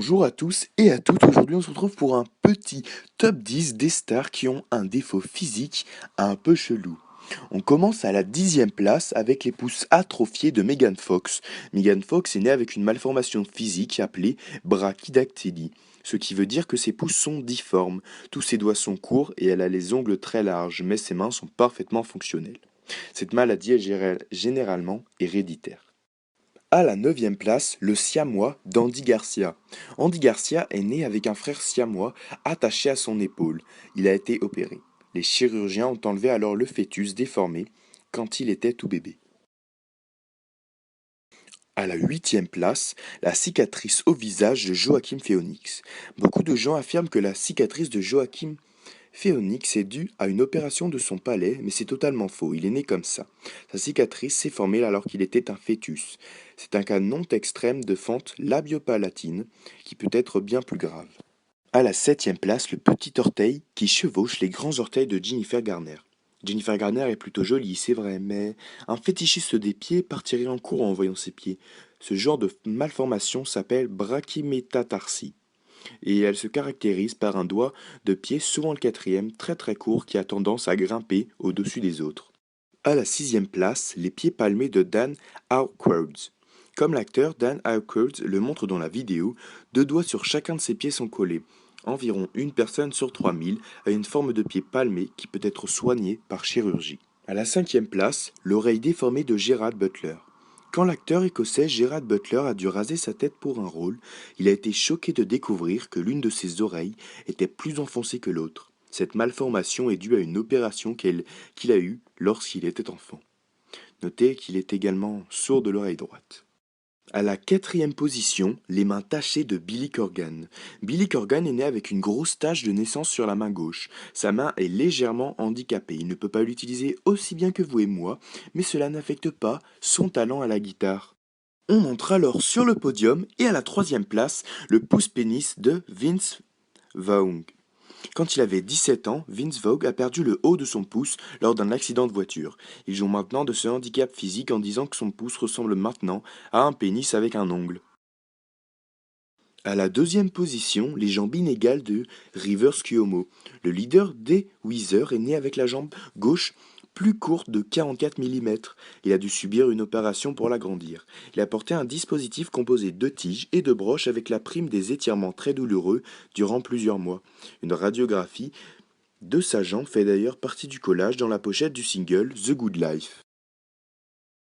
Bonjour à tous et à toutes, aujourd'hui on se retrouve pour un petit top 10 des stars qui ont un défaut physique un peu chelou. On commence à la 10e place avec les pouces atrophiés de Megan Fox. Megan Fox est née avec une malformation physique appelée brachydactylie, ce qui veut dire que ses pouces sont difformes, tous ses doigts sont courts et elle a les ongles très larges, mais ses mains sont parfaitement fonctionnelles. Cette maladie est généralement héréditaire. À la 9e place, le siamois d'Andy Garcia. Andy Garcia est né avec un frère siamois attaché à son épaule. Il a été opéré. Les chirurgiens ont enlevé alors le fœtus déformé quand il était tout bébé. À la 8e place, la cicatrice au visage de Joachim Phoenix. Beaucoup de gens affirment que la cicatrice de Joachim Phoenix est due à une opération de son palais, mais c'est totalement faux, il est né comme ça. Sa cicatrice s'est formée alors qu'il était un fœtus. C'est un cas non extrême de fente labiopalatine qui peut être bien plus grave. À la 7e place, le petit orteil qui chevauche les grands orteils de Jennifer Garner. Jennifer Garner est plutôt jolie, c'est vrai, mais un fétichiste des pieds partirait en courant en voyant ses pieds. Ce genre de malformation s'appelle brachymétatarsie et elle se caractérise par un doigt de pied, souvent le quatrième, très très court, qui a tendance à grimper au-dessus des autres. À la 6e place, les pieds palmés de Dan Aykroyd. Comme l'acteur, Dan Aykroyd le montre dans la vidéo, 2 doigts sur chacun de ses pieds sont collés. Environ une personne sur 3000 a une forme de pied palmé qui peut être soignée par chirurgie. À la 5e place, l'oreille déformée de Gerard Butler. Quand l'acteur écossais Gerard Butler a dû raser sa tête pour un rôle, il a été choqué de découvrir que l'une de ses oreilles était plus enfoncée que l'autre. Cette malformation est due à une opération qu'il a eue lorsqu'il était enfant. Notez qu'il est également sourd de l'oreille droite. À la 4e position, les mains tachées de Billy Corgan. Billy Corgan est né avec une grosse tache de naissance sur la main gauche. Sa main est légèrement handicapée. Il ne peut pas l'utiliser aussi bien que vous et moi, mais cela n'affecte pas son talent à la guitare. On entre alors sur le podium et à la 3e place, le pouce-pénis de Vince Vaughn. Quand il avait 17 ans, Vince Vaughn a perdu le haut de son pouce lors d'un accident de voiture. Il joue maintenant de ce handicap physique en disant que son pouce ressemble maintenant à un pénis avec un ongle. À la 2e position, les jambes inégales de Rivers Cuomo. Le leader des Weezer est né avec la jambe gauche plus courte de 44 mm. Il a dû subir une opération pour l'agrandir. Il a porté un dispositif composé de tiges et de broches avec la prime des étirements très douloureux durant plusieurs mois. Une radiographie de sa jambe fait d'ailleurs partie du collage dans la pochette du single The Good Life.